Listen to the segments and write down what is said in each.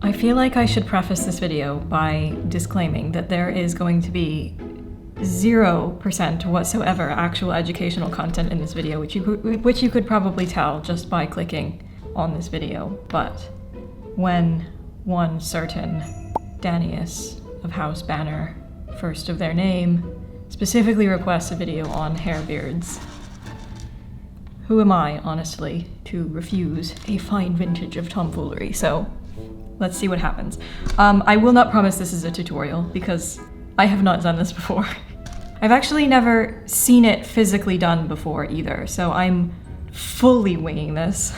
I feel like I should preface this video by disclaiming that there is going to be 0% whatsoever actual educational content in this video, which you could probably tell just by clicking on this video. But when one certain Danius of House Banner, first of their name, specifically requests a video on hair beards, who am I, honestly, to refuse a fine vintage of tomfoolery? So let's see what happens. I will not promise this is a tutorial because I have not done this before. I've actually never seen it physically done before either, so I'm fully winging this.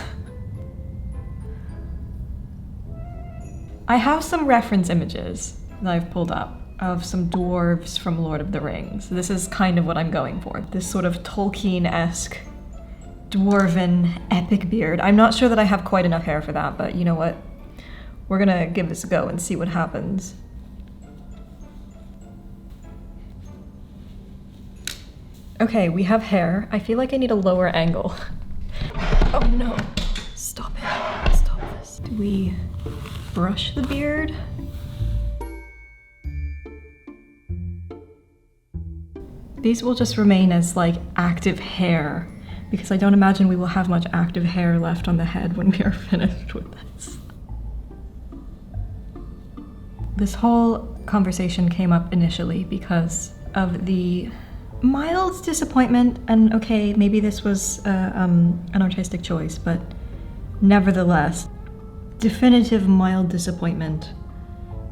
I have some reference images that I've pulled up of some dwarves from Lord of the Rings. This is kind of what I'm going for. This sort of Tolkien-esque dwarven epic beard. I'm not sure that I have quite enough hair for that, but you know what? We're gonna give this a go and see what happens. Okay, we have hair. I feel like I need a lower angle. Oh no, stop it, stop this. Do we brush the beard? These will just remain as like active hair because I don't imagine we will have much active hair left on the head when we are finished with this. This whole conversation came up initially because of the mild disappointment, and okay, maybe this was an artistic choice, but nevertheless, definitive mild disappointment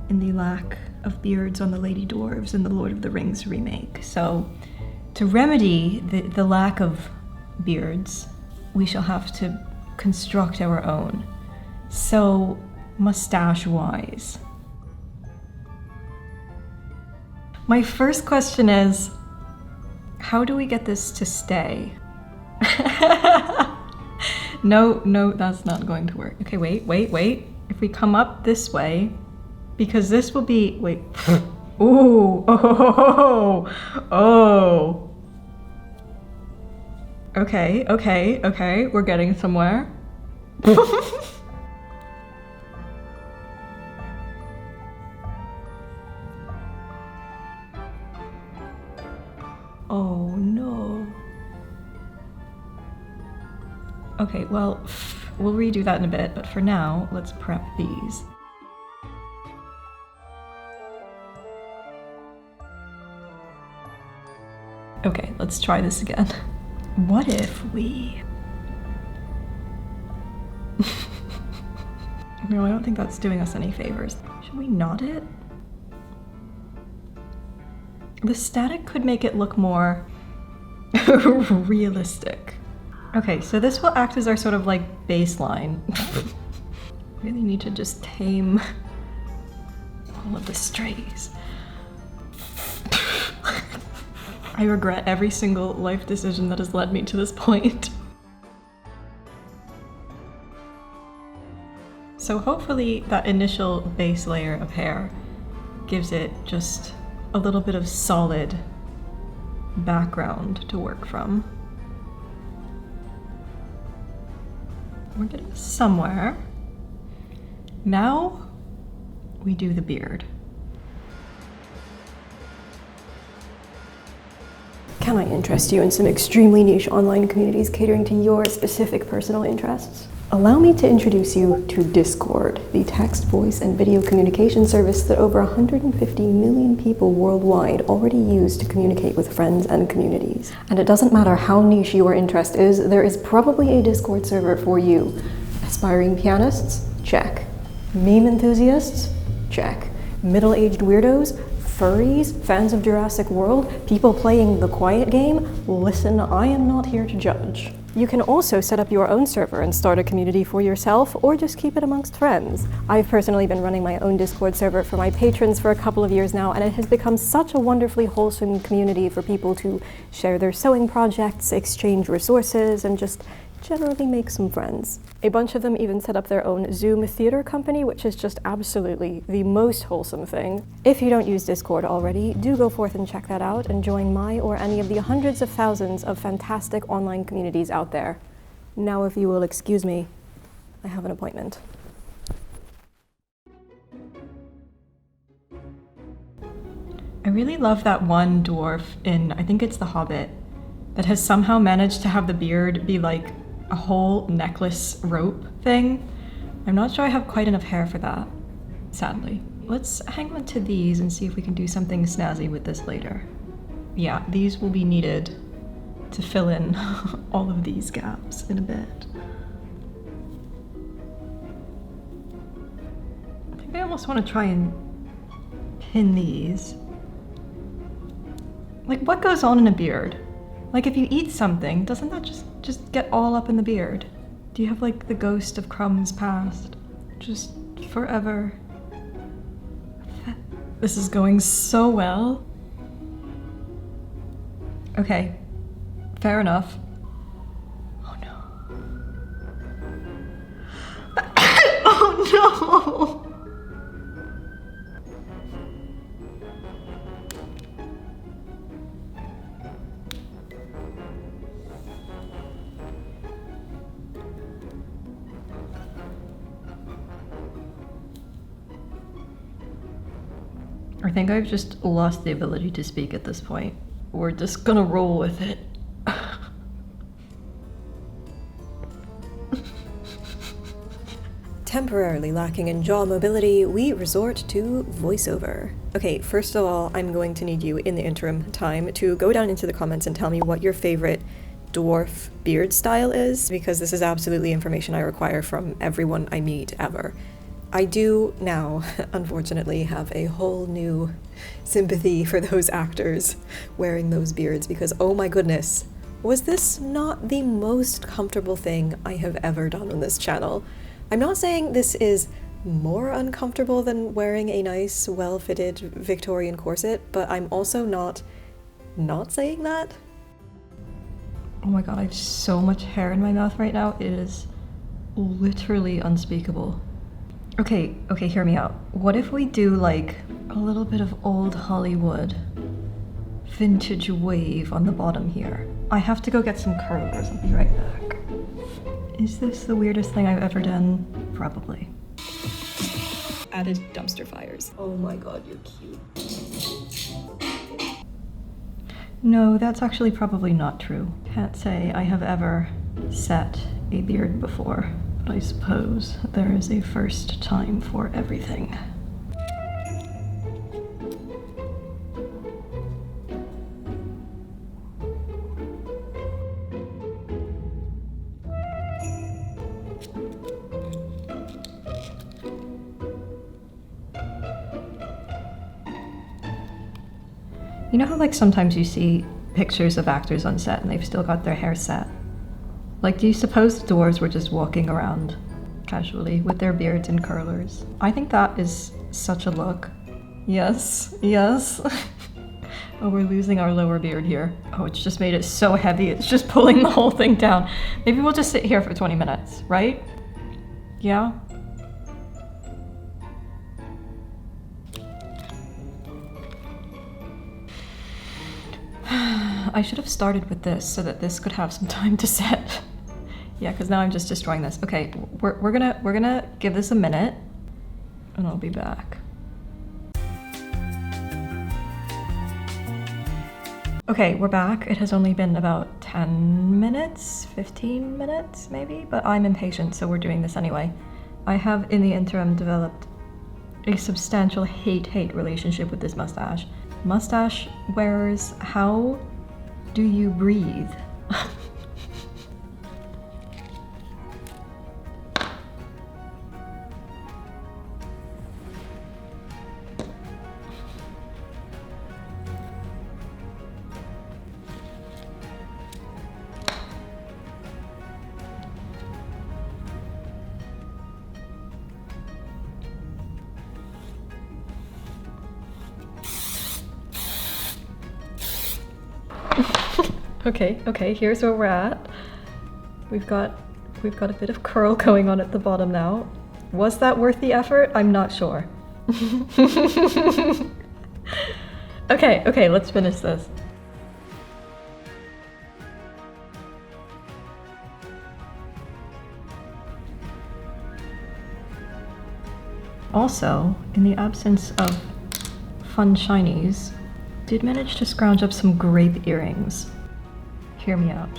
in the lack of beards on the lady dwarves in the Lord of the Rings remake. So to remedy the lack of beards, we shall have to construct our own. So mustache-wise, my first question is, how do we get this to stay? No, that's not going to work. Okay, wait. If we come up this way, because this will be, wait. Ooh, oh. Okay, we're getting somewhere. Oh no. Okay, well, we'll redo that in a bit, but for now, let's prep these. Okay, let's try this again. What if we... No, I don't think that's doing us any favors. Should we knot it? The static could make it look more realistic. Okay, so this will act as our sort of like baseline. Really need to just tame all of the strays. I regret every single life decision that has led me to this point. So hopefully that initial base layer of hair gives it just a little bit of solid background to work from. We're getting somewhere. Now we do the beard. Can I interest you in some extremely niche online communities catering to your specific personal interests? Allow me to introduce you to Discord, the text, voice, and video communication service that over 150 million people worldwide already use to communicate with friends and communities. And it doesn't matter how niche your interest is, there is probably a Discord server for you. Aspiring pianists? Check. Meme enthusiasts? Check. Middle-aged weirdos? Furries? Fans of Jurassic World? People playing the quiet game? Listen, I am not here to judge. You can also set up your own server and start a community for yourself, or just keep it amongst friends. I've personally been running my own Discord server for my patrons for a couple of years now, and it has become such a wonderfully wholesome community for people to share their sewing projects, exchange resources, and just generally make some friends. A bunch of them even set up their own Zoom theater company, which is just absolutely the most wholesome thing. If you don't use Discord already, do go forth and check that out and join my or any of the hundreds of thousands of fantastic online communities out there. Now, if you will excuse me, I have an appointment. really love that one dwarf in, I think it's The Hobbit, that has somehow managed to have the beard be like a whole necklace rope thing. I'm not sure I have quite enough hair for that, sadly. Let's hang on to these and see if we can do something snazzy with this later. Yeah, these will be needed to fill in all of these gaps in a bit. I think I almost want to try and pin these. Like, what goes on in a beard? Like, if you eat something, doesn't that just get all up in the beard? Do you have like the ghost of crumbs past? Just forever. This is going so well. Okay, fair enough. Oh no. Oh no! I think I've just lost the ability to speak at this point. We're just gonna roll with it. Temporarily lacking in jaw mobility, we resort to voiceover. Okay, first of all, I'm going to need you in the interim time to go down into the comments and tell me what your favorite dwarf beard style is, because this is absolutely information I require from everyone I meet ever. I do now, unfortunately, have a whole new sympathy for those actors wearing those beards because, oh my goodness, was this not the most comfortable thing I have ever done on this channel? I'm not saying this is more uncomfortable than wearing a nice, well-fitted Victorian corset, but I'm also not saying that. Oh my god, I have so much hair in my mouth right now. It is literally unspeakable. Okay, hear me out. What if we do like a little bit of old Hollywood vintage wave on the bottom here? I have to go get some curlers. I'll be right back. Is this the weirdest thing I've ever done? Probably. Added dumpster fires. Oh my god, you're cute. No, that's actually probably not true. Can't say I have ever set a beard before. But I suppose there is a first time for everything. You know how like sometimes you see pictures of actors on set and they've still got their hair set? Like, do you suppose the dwarves were just walking around casually with their beards and curlers? I think that is such a look. Yes. Oh, we're losing our lower beard here. Oh, it's just made it so heavy, it's just pulling the whole thing down. Maybe we'll just sit here for 20 minutes, right? Yeah? I should have started with this so that this could have some time to set. Yeah, because now I'm just destroying this. Okay, we're gonna give this a minute, and I'll be back. Okay, we're back. It has only been about 10 minutes, 15 minutes maybe, but I'm impatient, so we're doing this anyway. I have, in the interim, developed a substantial hate-hate relationship with this mustache. Mustache wearers, how do you breathe? Okay, here's where we're at. We've got a bit of curl going on at the bottom now. Was that worth the effort? I'm not sure. Okay, let's finish this. Also, in the absence of fun shinies, Did manage to scrounge up some grape earrings. Hear me out.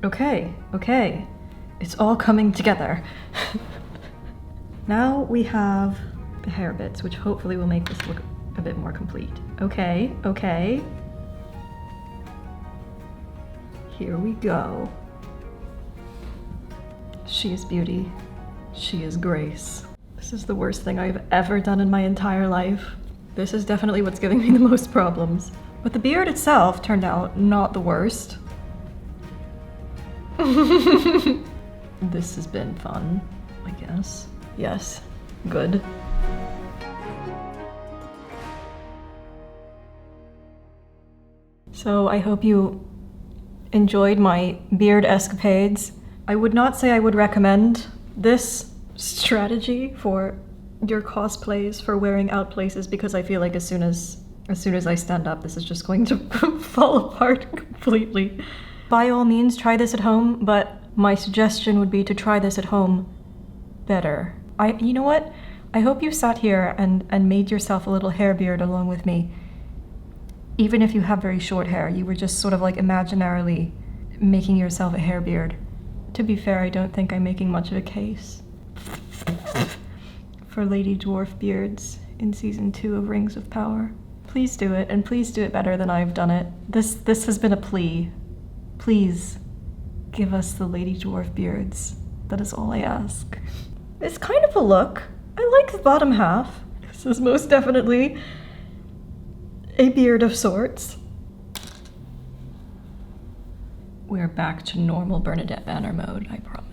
Okay, okay. It's all coming together. Now we have the hair bits, which hopefully will make this look a bit more complete. Okay, okay. Here we go. She is beauty. She is grace. This is the worst thing I've ever done in my entire life. This is definitely what's giving me the most problems. But the beard itself turned out not the worst. This has been fun, I guess. Yes, good. So I hope you enjoyed my beard escapades. I would not say I would recommend this strategy for your cosplays for wearing out places, because I feel like as soon as I stand up, this is just going to fall apart completely. By all means, try this at home, but my suggestion would be to try this at home better. You know what? I hope you sat here and made yourself a little hair beard along with me. Even if you have very short hair, you were just sort of like imaginarily making yourself a hair beard. To be fair, I don't think I'm making much of a case for lady dwarf beards in season 2 of Rings of Power. Please do it, and please do it better than I've done it. This has been a plea. Please give us the lady dwarf beards. That is all I ask. It's kind of a look. I like the bottom half. This is most definitely a beard of sorts. We're back to normal Beardadette banner mode, I promise.